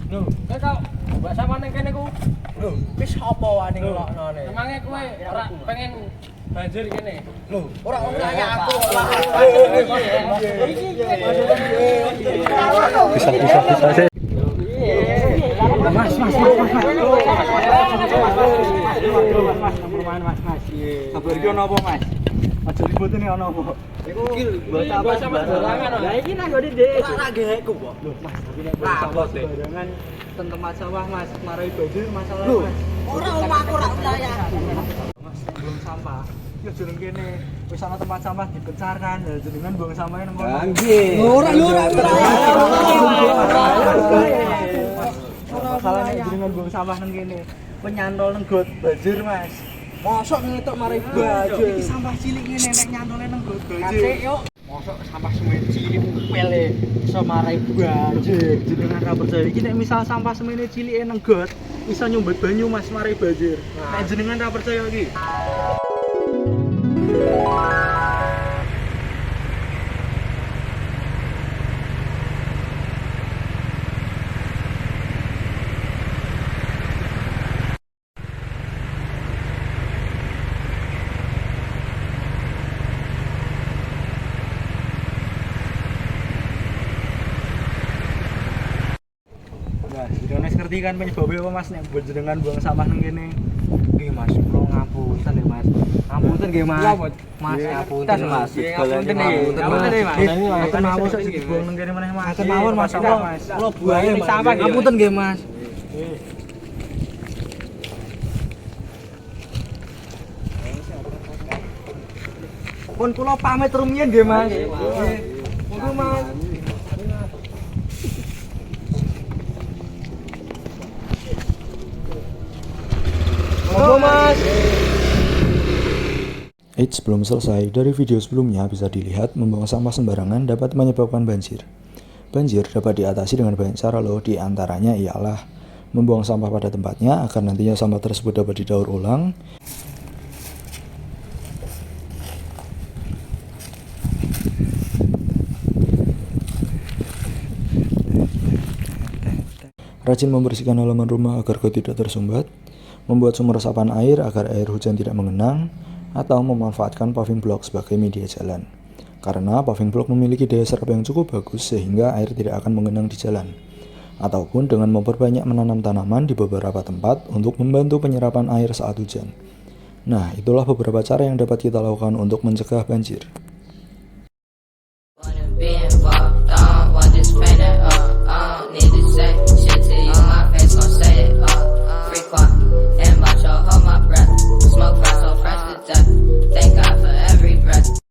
Lho, kowe tau mbak sama ning kene ku. Lho, wis apa wae ning lokno ne? Emangnya kowe ora pengen banjir kene? Lho, ora wong kaya aku kok lah. Bisa sih. Mas. Kabar iki ono apa, Mas? Aja ribut ini ono apa? Iki mbok sama dolangan. Lah iki nang gone Dik. Ora gekku kok. Loh, Mas, tapi nek sampah sembarangan ten tempat sawah, Mas, marai banjir masalah, Loh, Mas. ora omahku ora wilayah. Mas, belum sampah. Ya jeneng kene wis ana tempat sampah dipencarkan. Lah jenengan buang sampahnya nang kono. Nggih. Ora wilayah. Masalah nek jenengan buang sampah nang kene. Penyantol nang got banjir, Mas. Mosok ngetok mari banjir. Iki sampah cilik ngene nek nyantole nang got Kasih banjir. yuk. Mosok sampah semen cilik upele iso marai banjir. Jenengan ra percaya iki nek misal sampah semene cilike nang got iso nyumbat banyu, Mas, marai banjir. Nek jenengan ra percaya iki. Nah, jenengan ngerti kan penyebabnya apa, Mas, nek jenengan buang sampah nang kene? Nggih Mas, kula ngapunten nggih Mas. Ngapunten nggih Mas. Mas ngapunten Mas. Ngapunten nggih. Ngapunten nggih Mas. Ngapunten mawon sok dibuang nang kene meneh, Mas. Ngapunten mawon Mas. Kula buang ning sampah nggih. Ngapunten nggih Mas. Pun kula pamit rumiyin nggih Mas. Monggo Mas. Monggo Mas. Eits, belum selesai. Dari video sebelumnya bisa dilihat membuang sampah sembarangan dapat menyebabkan banjir. Banjir dapat diatasi dengan banyak cara loh, di antaranya ialah membuang sampah pada tempatnya agar nantinya sampah tersebut dapat didaur ulang. Rajin membersihkan halaman rumah agar got tidak tersumbat, membuat sumur resapan air agar air hujan tidak mengenang, atau memanfaatkan paving block sebagai media jalan. Karena paving block memiliki daya serap yang cukup bagus sehingga air tidak akan mengenang di jalan. Ataupun dengan memperbanyak menanam tanaman di beberapa tempat untuk membantu penyerapan air saat hujan. Nah, itulah beberapa cara yang dapat kita lakukan untuk mencegah banjir.